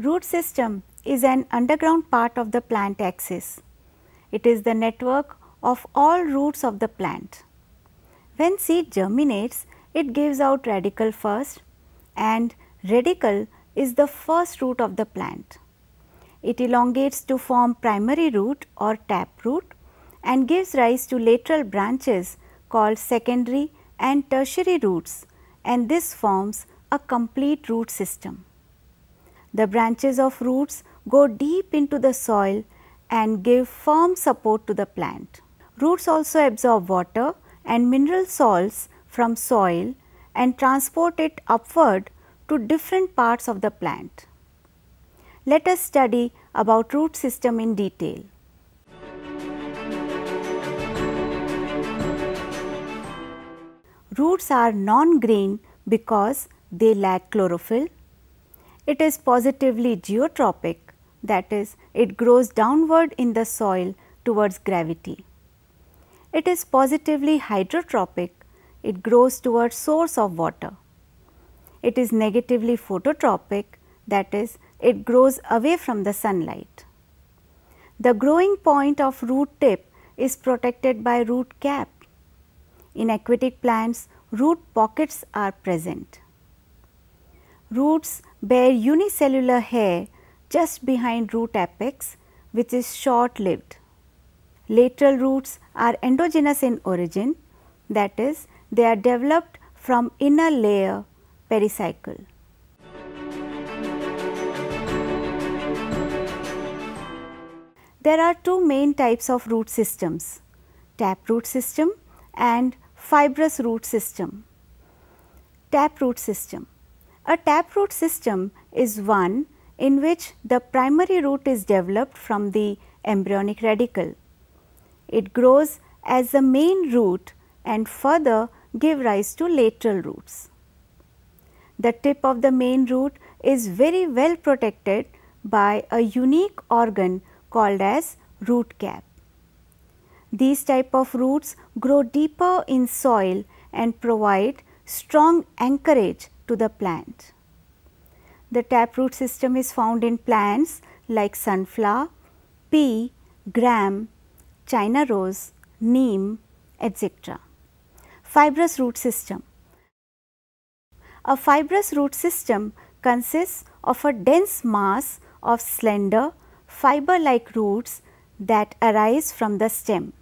Root system is an underground part of the plant axis. It is the network of all roots of the plant. When seed germinates, it gives out radicle first, and radicle is the first root of the plant. It elongates to form primary root or taproot and gives rise to lateral branches called secondary and tertiary roots, and this forms a complete root system. The branches of roots go deep into the soil and give firm support to the plant. Roots also absorb water and mineral salts from soil and transport it upward to different parts of the plant. Let us study about root system in detail. Roots are non-green because they lack chlorophyll. It is positively geotropic, that is, it grows downward in the soil towards gravity. It is positively hydrotropic, it grows towards source of water. It is negatively phototropic, that is, it grows away from the sunlight. The growing point of root tip is protected by root cap. In aquatic plants, root pockets are present. Roots bear unicellular hair just behind root apex, which is short-lived. Lateral roots are endogenous in origin, that is, they are developed from inner layer pericycle. There are two main types of root systems, taproot system and fibrous root system. Taproot system. A taproot system is one in which the primary root is developed from the embryonic radicle. It grows as the main root and further give rise to lateral roots. The tip of the main root is very well protected by a unique organ called as root cap. These type of roots grow deeper in soil and provide strong anchorage to the plant. The taproot system is found in plants like sunflower, pea, gram, China rose, neem, etc. Fibrous root system. A fibrous root system consists of a dense mass of slender fiber-like roots that arise from the stem.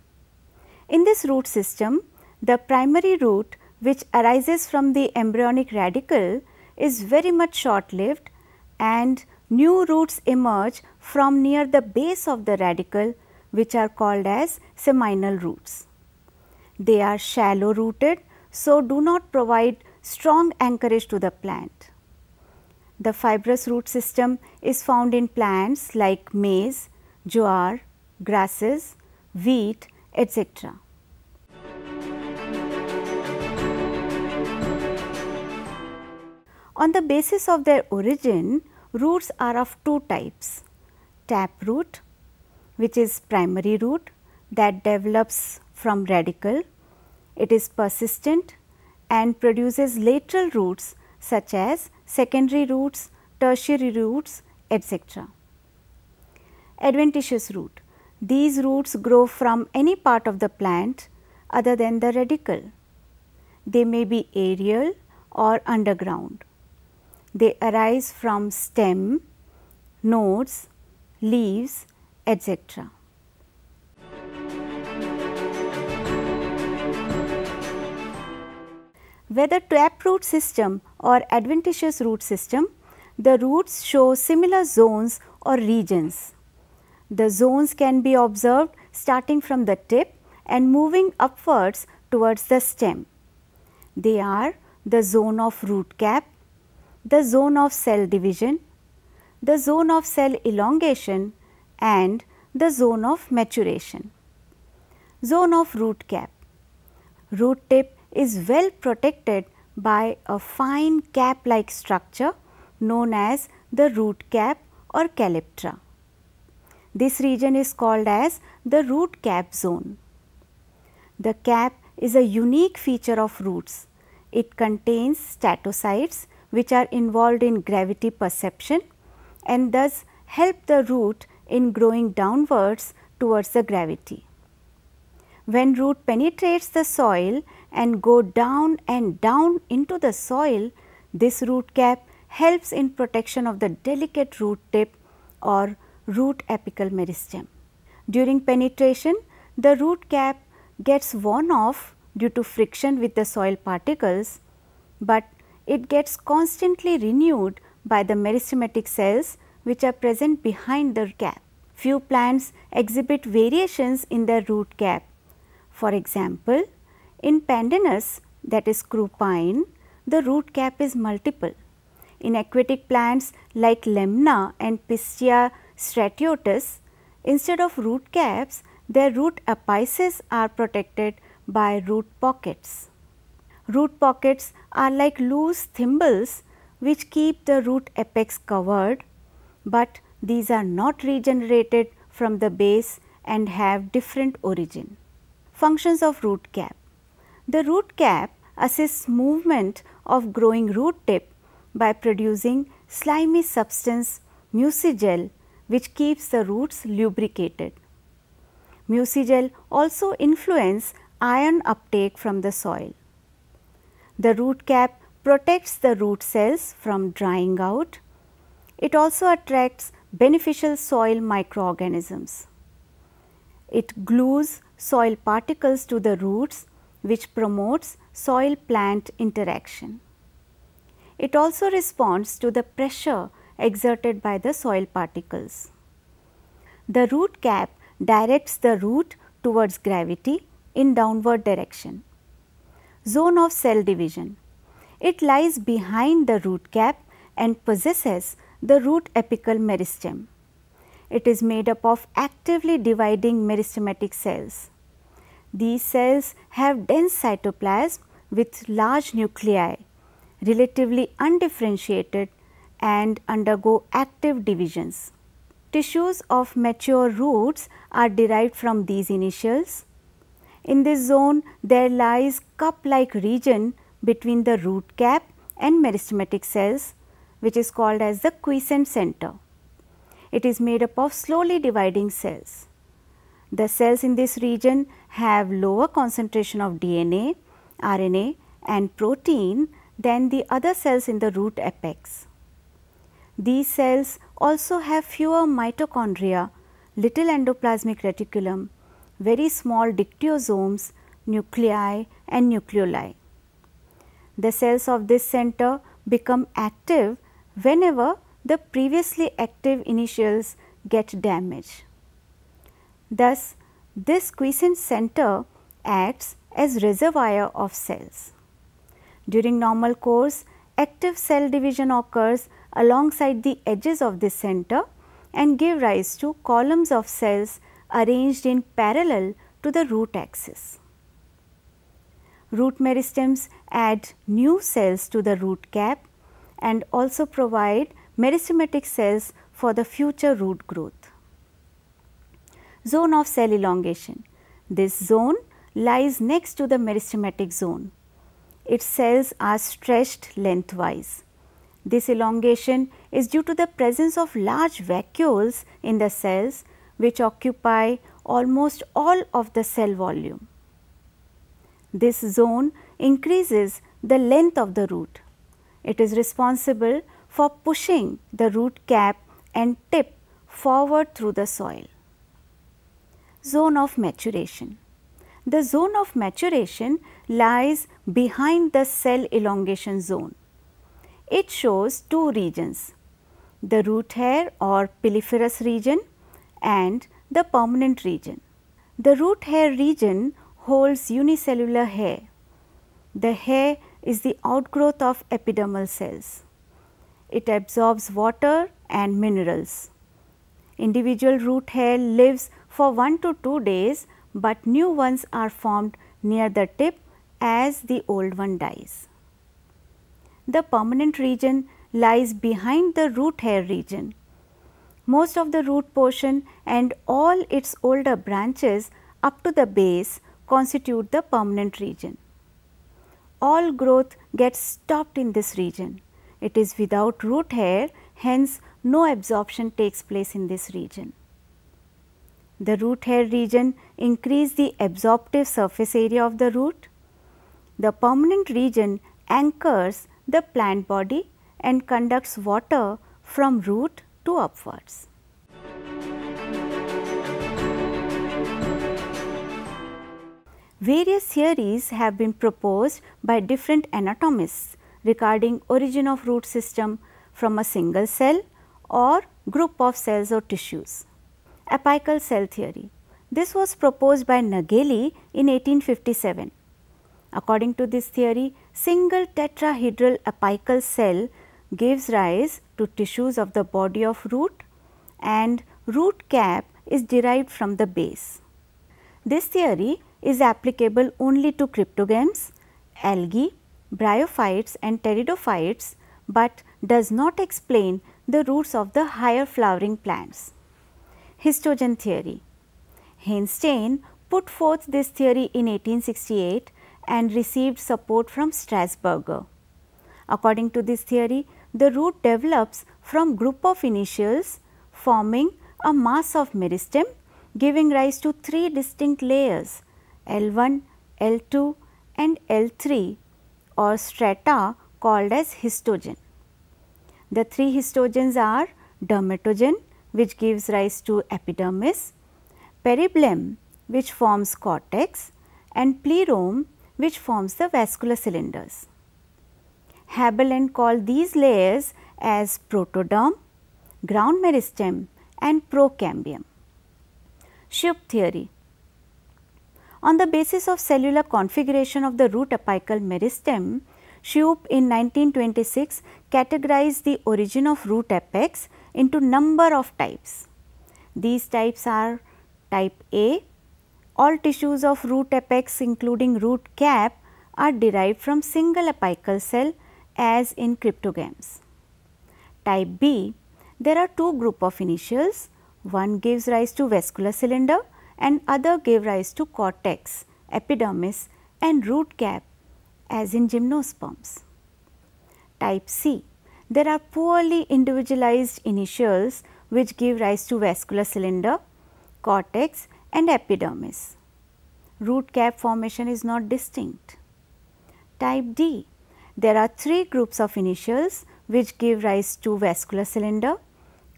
In this root system, the primary root which arises from the embryonic radicle is very much short-lived and new roots emerge from near the base of the radicle, which are called as seminal roots. They are shallow rooted, so do not provide strong anchorage to the plant. The fibrous root system is found in plants like maize, jowar, grasses, wheat, etc. On the basis of their origin, roots are of two types, taproot, which is primary root that develops from radicle. It is persistent and produces lateral roots such as secondary roots, tertiary roots, etc. Adventitious root. These roots grow from any part of the plant other than the radicle. They may be aerial or underground. They arise from stem, nodes, leaves, etc. Whether taproot system or adventitious root system, the roots show similar zones or regions. The zones can be observed starting from the tip and moving upwards towards the stem. They are the zone of root cap, the zone of cell division, the zone of cell elongation and the zone of maturation. Zone of root cap. Root tip is well protected by a fine cap-like structure known as the root cap or calyptra. This region is called as the root cap zone. The cap is a unique feature of roots. It contains statocytes which are involved in gravity perception and thus help the root in growing downwards towards the gravity. When root penetrates the soil and go down and down into the soil, this root cap helps in protection of the delicate root tip or root apical meristem. During penetration, the root cap gets worn off due to friction with the soil particles, but it gets constantly renewed by the meristematic cells which are present behind the cap. Few plants exhibit variations in their root cap. For example, in Pandanus, that is screw pine, the root cap is multiple. In aquatic plants like Lemna and Pistia stratiotus, instead of root caps, their root apices are protected by root pockets. Root pockets are like loose thimbles which keep the root apex covered, but these are not regenerated from the base and have different origin. Functions of root cap. The root cap assists movement of growing root tip by producing slimy substance mucigel which keeps the roots lubricated. Mucigel also influence iron uptake from the soil. The root cap protects the root cells from drying out. It also attracts beneficial soil microorganisms. It glues soil particles to the roots which promotes soil plant interaction. It also responds to the pressure exerted by the soil particles. The root cap directs the root towards gravity in downward direction. Zone of cell division. It lies behind the root cap and possesses the root apical meristem. It is made up of actively dividing meristematic cells. These cells have dense cytoplasm with large nuclei, relatively undifferentiated, and undergo active divisions. Tissues of mature roots are derived from these initials. In this zone, there lies cup-like region between the root cap and meristematic cells, which is called as the quiescent center. It is made up of slowly dividing cells. The cells in this region have lower concentration of DNA, RNA and protein than the other cells in the root apex. These cells also have fewer mitochondria, little endoplasmic reticulum, very small dictyosomes, nuclei and nucleoli. The cells of this center become active whenever the previously active initials get damaged. Thus, this quiescent center acts as reservoir of cells. During normal course, active cell division occurs alongside the edges of this center and give rise to columns of cells arranged in parallel to the root axis. Root meristems add new cells to the root cap and also provide meristematic cells for the future root growth. Zone of cell elongation. This zone lies next to the meristematic zone. Its cells are stretched lengthwise. This elongation is due to the presence of large vacuoles in the cells which occupy almost all of the cell volume. This zone increases the length of the root. It is responsible for pushing the root cap and tip forward through the soil. Zone of maturation. The zone of maturation lies behind the cell elongation zone. It shows two regions, the root hair or piliferous region and the permanent region. The root hair region holds unicellular hair. The hair is the outgrowth of epidermal cells. It absorbs water and minerals. Individual root hair lives for 1 to 2 days, but new ones are formed near the tip as the old one dies. The permanent region lies behind the root hair region. Most of the root portion and all its older branches up to the base constitute the permanent region. All growth gets stopped in this region. It is without root hair, hence no absorption takes place in this region. The root hair region increases the absorptive surface area of the root. The permanent region anchors the plant body and conducts water from root to upwards. Various theories have been proposed by different anatomists regarding origin of root system from a single cell or group of cells or tissues. Apical cell theory. This was proposed by Nageli in 1857. According to this theory, single tetrahedral apical cell gives rise to tissues of the body of root and root cap is derived from the base. This theory is applicable only to cryptogams, algae, bryophytes and pteridophytes, but does not explain the roots of the higher flowering plants. Histogen theory. Heinstein put forth this theory in 1868 and received support from Strasburger. According to this theory, the root develops from group of initials forming a mass of meristem, giving rise to 3 distinct layers L1, L2 and L3 or strata called as histogen. The 3 histogens are dermatogen, which gives rise to epidermis, peribelum, which forms cortex, and plerome, which forms the vascular cylinders. Haberland called these layers as protoderm, ground meristem and procambium. Shoup theory. On the basis of cellular configuration of the root apical meristem, Shoup in 1926 categorized the origin of root apex into number of types. These types are type A, all tissues of root apex including root cap are derived from single apical cell as in cryptogams. Type B, there are 2 group of initials, one gives rise to vascular cylinder and other gave rise to cortex, epidermis and root cap as in gymnosperms. Type C, there are poorly individualized initials which give rise to vascular cylinder, cortex and epidermis. Root cap formation is not distinct. Type D, there are 3 groups of initials which give rise to vascular cylinder,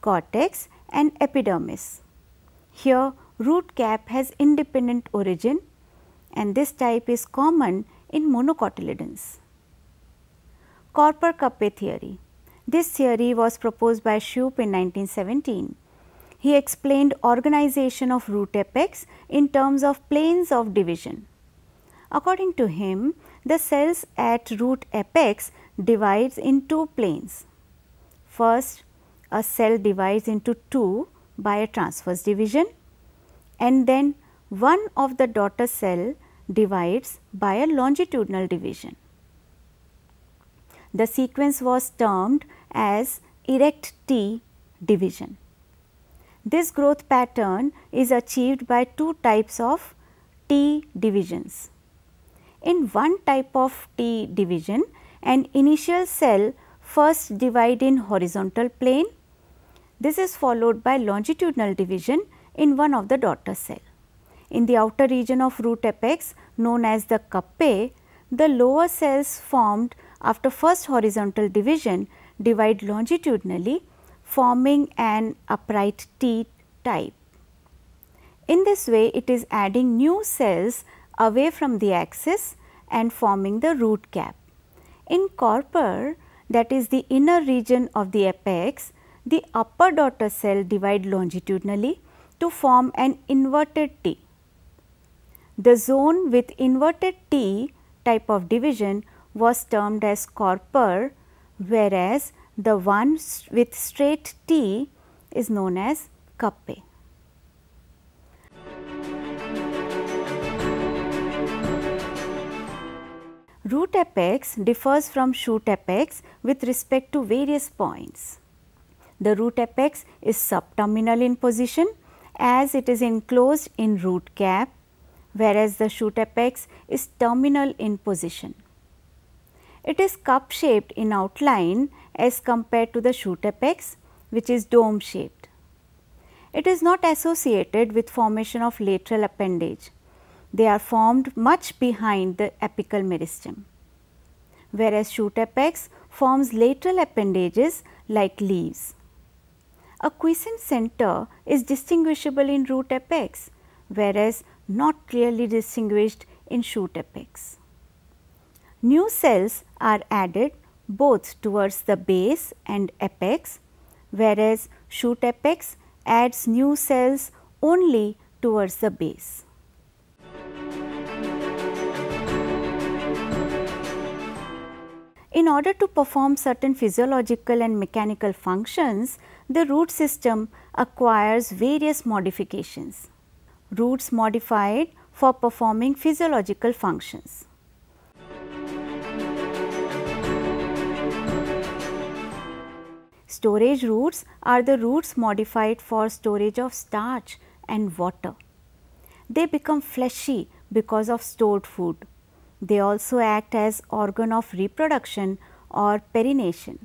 cortex and epidermis. Here root cap has independent origin and this type is common in monocotyledons. Corper-Kappe theory. This theory was proposed by Shoup in 1917. He explained organization of root apex in terms of planes of division. According to him, the cells at root apex divides in 2 planes. First, a cell divides into 2 by a transverse division and then one of the daughter cell divides by a longitudinal division. The sequence was termed as erect T division. This growth pattern is achieved by 2 types of T divisions. In one type of T division, an initial cell first divide in horizontal plane. This is followed by longitudinal division in one of the daughter cell. In the outer region of root apex known as the Kappe, the lower cells formed after first horizontal division divide longitudinally, forming an upright T type. In this way, it is adding new cells away from the axis and forming the root cap. In Corper, that is the inner region of the apex, the upper daughter cell divide longitudinally to form an inverted T. The zone with inverted T type of division was termed as Corper, whereas the one with straight T is known as Kappe. Root apex differs from shoot apex with respect to various points. The root apex is subterminal in position as it is enclosed in root cap, whereas the shoot apex is terminal in position. It is cup shaped in outline as compared to the shoot apex, which is dome shaped. It is not associated with formation of lateral appendage. They are formed much behind the apical meristem, whereas shoot apex forms lateral appendages like leaves. A quiescent center is distinguishable in root apex, whereas not clearly distinguished in shoot apex. New cells are added both towards the base and apex, whereas shoot apex adds new cells only towards the base. In order to perform certain physiological and mechanical functions, the root system acquires various modifications. Roots modified for performing physiological functions. Storage roots are the roots modified for storage of starch and water. They become fleshy because of stored food. They also act as organ of reproduction or perennation.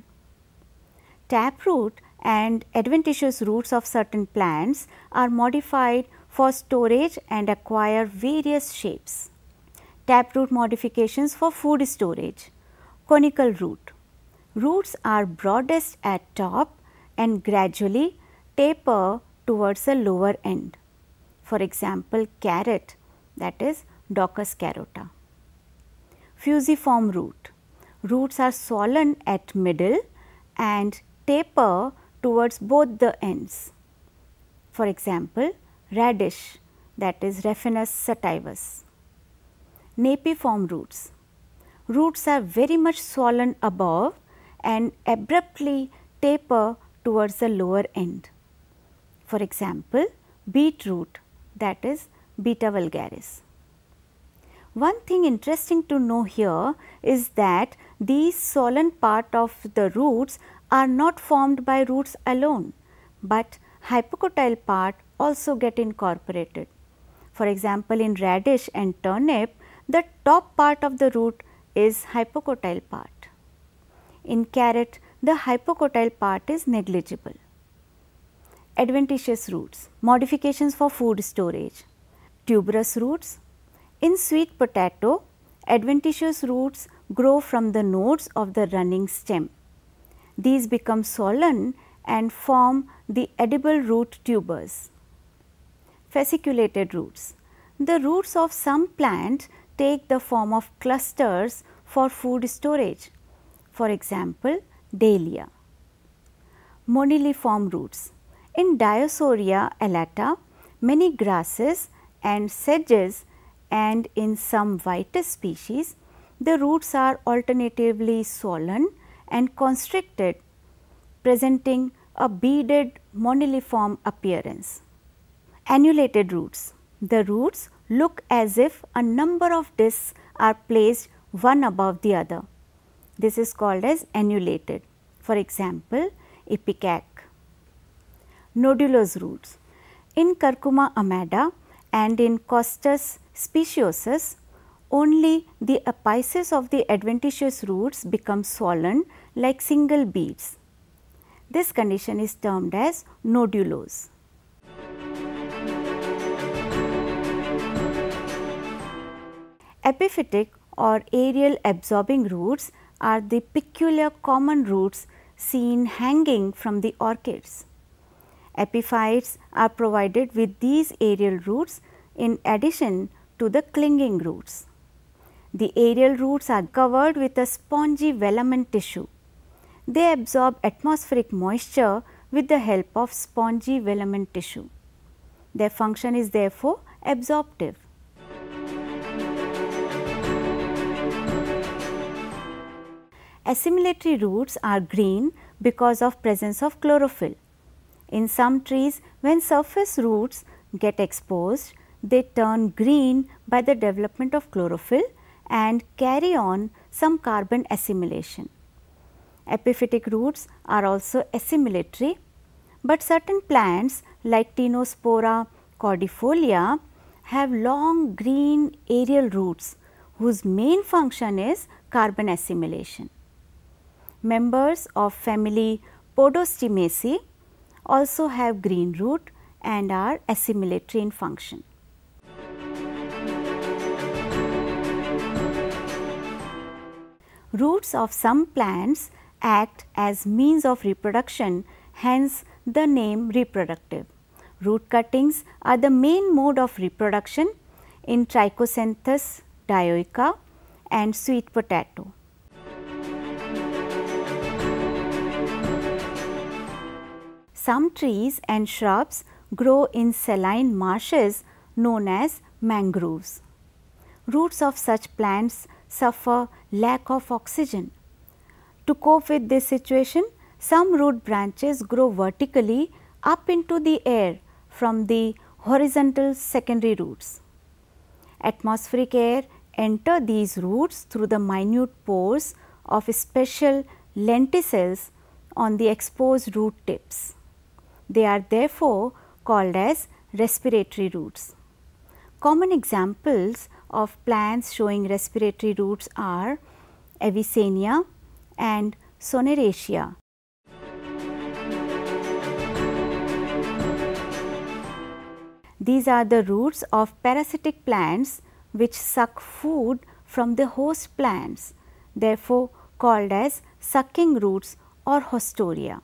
Taproot and adventitious roots of certain plants are modified for storage and acquire various shapes. Taproot modifications for food storage. Conical root. Roots are broadest at top and gradually taper towards the lower end. For example, carrot, that is Daucus carota. Fusiform root. Roots are swollen at middle and taper towards both the ends. For example, radish, that is Raphanus sativus. Napiform roots. Roots are very much swollen above and abruptly taper towards the lower end. For example, beetroot, that is Beta vulgaris. One thing interesting to know here is that these swollen part of the roots are not formed by roots alone, but hypocotyle part also get incorporated. For example, in radish and turnip, the top part of the root is hypocotyle part. In carrot, the hypocotyle part is negligible. Adventitious roots, modifications for food storage. Tuberous roots. In sweet potato, adventitious roots grow from the nodes of the running stem. These become swollen and form the edible root tubers. Fasciculated roots. The roots of some plant take the form of clusters for food storage. For example, dahlia. Moniliform roots. In Dioscorea alata, many grasses and sedges and in some Vitis species, the roots are alternatively swollen and constricted, presenting a beaded moniliform appearance. Annulated roots. The roots look as if a number of discs are placed one above the other. This is called as annulated. For example, ipecac. Nodulous roots. In Curcuma amada and in Costus speciosus, only the apices of the adventitious roots become swollen like single beads. This condition is termed as nodulose. Epiphytic or aerial absorbing roots are the peculiar common roots seen hanging from the orchids. Epiphytes are provided with these aerial roots in addition to the clinging roots. The aerial roots are covered with a spongy velamen tissue. They absorb atmospheric moisture with the help of spongy velamen tissue. Their function is therefore absorptive. Assimilatory roots are green because of presence of chlorophyll. In some trees, when surface roots get exposed, they turn green by the development of chlorophyll and carry on some carbon assimilation. Epiphytic roots are also assimilatory, but certain plants like Tinospora cordifolia have long green aerial roots whose main function is carbon assimilation. Members of family Podostimaceae also have green root and are assimilatory in function. Roots of some plants act as means of reproduction, hence the name reproductive. Root cuttings are the main mode of reproduction in Trichocenthus dioica and sweet potato. Some trees and shrubs grow in saline marshes known as mangroves. Roots of such plants suffer lack of oxygen. To cope with this situation, some root branches grow vertically up into the air from the horizontal secondary roots. Atmospheric air enter these roots through the minute pores of special lenticels on the exposed root tips. They are therefore called as respiratory roots. Common examples of plants showing respiratory roots are Avicennia and Soneraceae. These are the roots of parasitic plants which suck food from the host plants, therefore called as sucking roots or hostoria.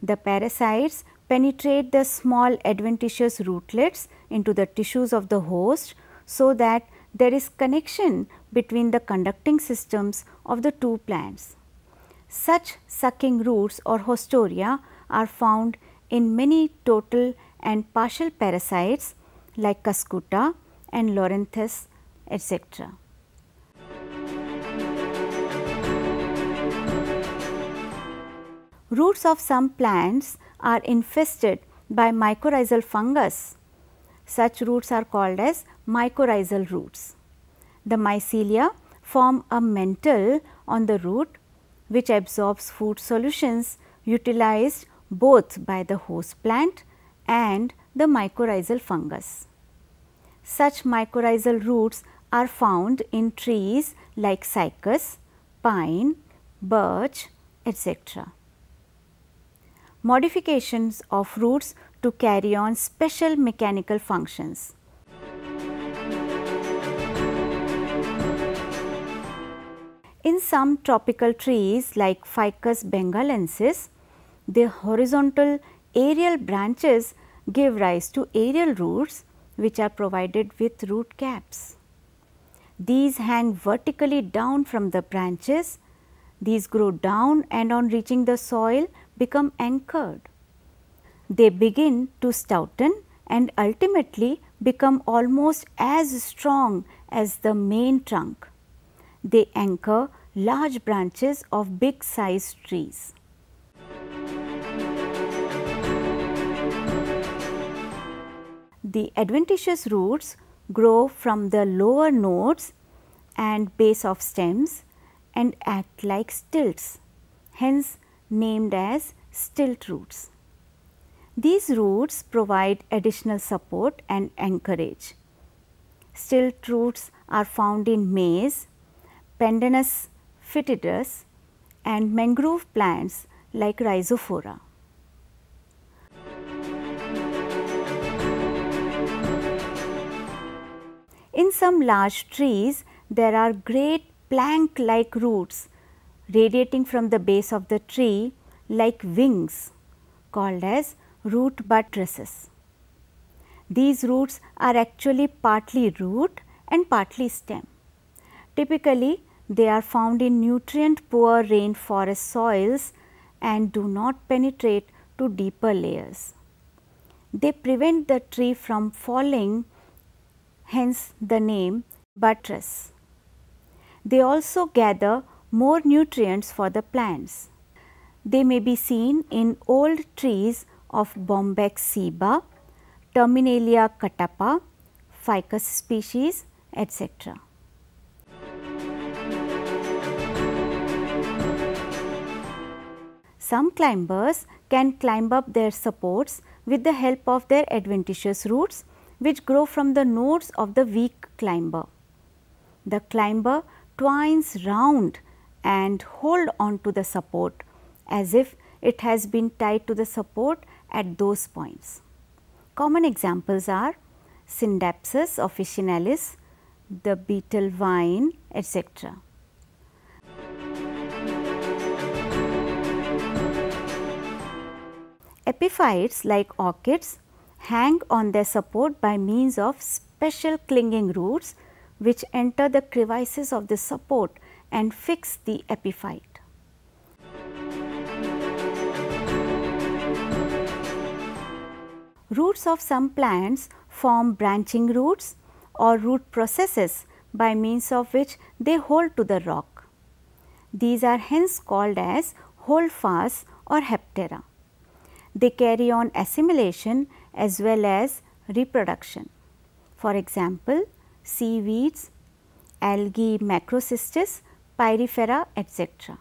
The parasites penetrate the small adventitious rootlets into the tissues of the host, so that there is connection between the conducting systems of the two plants. Such sucking roots or hostoria are found in many total and partial parasites like Cuscuta and Loranthus, etc. Roots of some plants are infested by mycorrhizal fungus. Such roots are called as mycorrhizal roots. The mycelia form a mantle on the root which absorbs food solutions utilized both by the host plant and the mycorrhizal fungus. Such mycorrhizal roots are found in trees like cypress, pine, birch, etc. Modifications of roots to carry on special mechanical functions. In some tropical trees like Ficus bengalensis, the horizontal aerial branches give rise to aerial roots which are provided with root caps. These hang vertically down from the branches. These grow down and on reaching the soil become anchored. They begin to stouten and ultimately become almost as strong as the main trunk. They anchor large branches of big sized trees. The adventitious roots grow from the lower nodes and base of stems and act like stilts, hence named as stilt roots. These roots provide additional support and anchorage. Stilt roots are found in maize, Pandanus fetidus and mangrove plants like Rhizophora. In some large trees, there are great plank-like roots radiating from the base of the tree like wings, called as root buttresses. These roots are actually partly root and partly stem. Typically, they are found in nutrient-poor rainforest soils and do not penetrate to deeper layers. They prevent the tree from falling, hence the name buttress. They also gather more nutrients for the plants. They may be seen in old trees of Bombyx ceiba, Terminalia catappa, Ficus species, etc. Some climbers can climb up their supports with the help of their adventitious roots, which grow from the nodes of the weak climber. The climber twines round and hold on to the support as if it has been tied to the support at those points. Common examples are Syndapsus officinalis, the beetle vine, etc. Epiphytes like orchids hang on their support by means of special clinging roots which enter the crevices of the support and fix the epiphyte. Roots of some plants form branching roots or root processes by means of which they hold to the rock. These are hence called as holdfasts or heptera. They carry on assimilation as well as reproduction. For example, seaweeds, algae macrocystis, pyrifera, etc.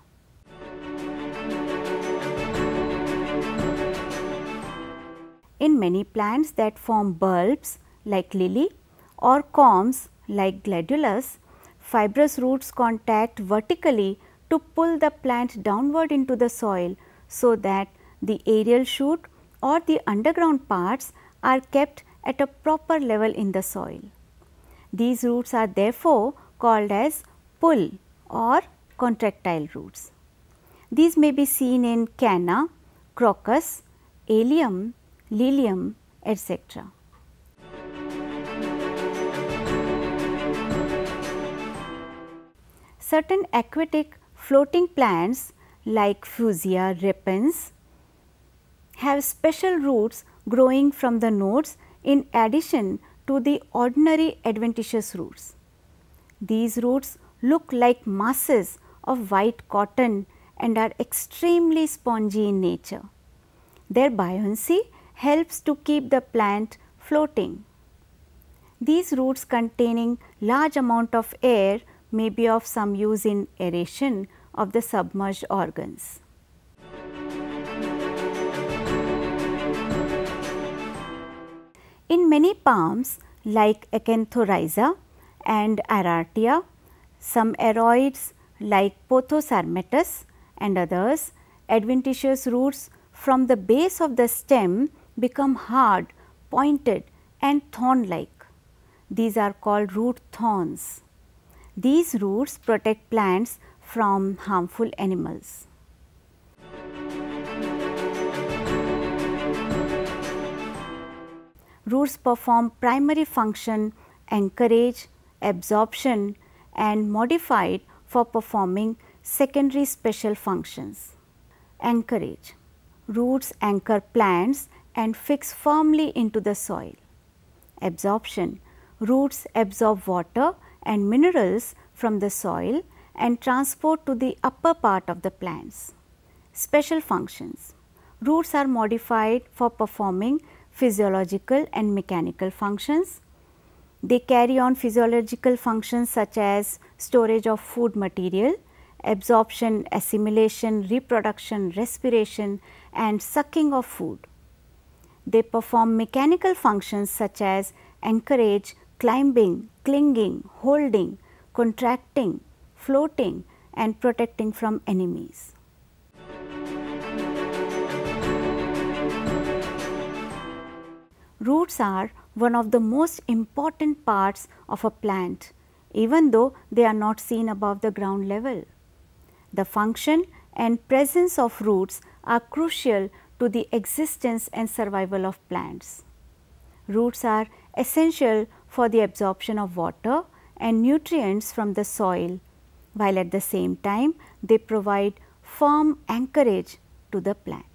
In many plants that form bulbs like lily or corms like gladulus, fibrous roots contact vertically to pull the plant downward into the soil so that the aerial shoot or the underground parts are kept at a proper level in the soil. These roots are therefore called as pull or contractile roots. These may be seen in canna, crocus, allium, lilium, etc. Certain aquatic floating plants like Fuchsia repens have special roots growing from the nodes in addition to the ordinary adventitious roots. These roots look like masses of white cotton and are extremely spongy in nature. Their buoyancy helps to keep the plant floating. These roots containing large amount of air may be of some use in aeration of the submerged organs. In many palms like Acanthorrhiza and Aratia, some aroids like Pothosarmatus and others, adventitious roots from the base of the stem become hard, pointed and thorn-like. These are called root thorns. These roots protect plants from harmful animals. Roots perform primary function, anchorage, absorption and modified for performing secondary special functions. Anchorage. Roots anchor plants and fix firmly into the soil. Absorption. Roots absorb water and minerals from the soil and transport to the upper part of the plants. Special functions. Roots are modified for performing physiological and mechanical functions. They carry on physiological functions such as storage of food material, absorption, assimilation, reproduction, respiration and sucking of food. They perform mechanical functions such as anchorage, climbing, clinging, holding, contracting, floating and protecting from enemies. Roots are one of the most important parts of a plant, even though they are not seen above the ground level. The function and presence of roots are crucial to the existence and survival of plants. Roots are essential for the absorption of water and nutrients from the soil, while at the same time they provide firm anchorage to the plant.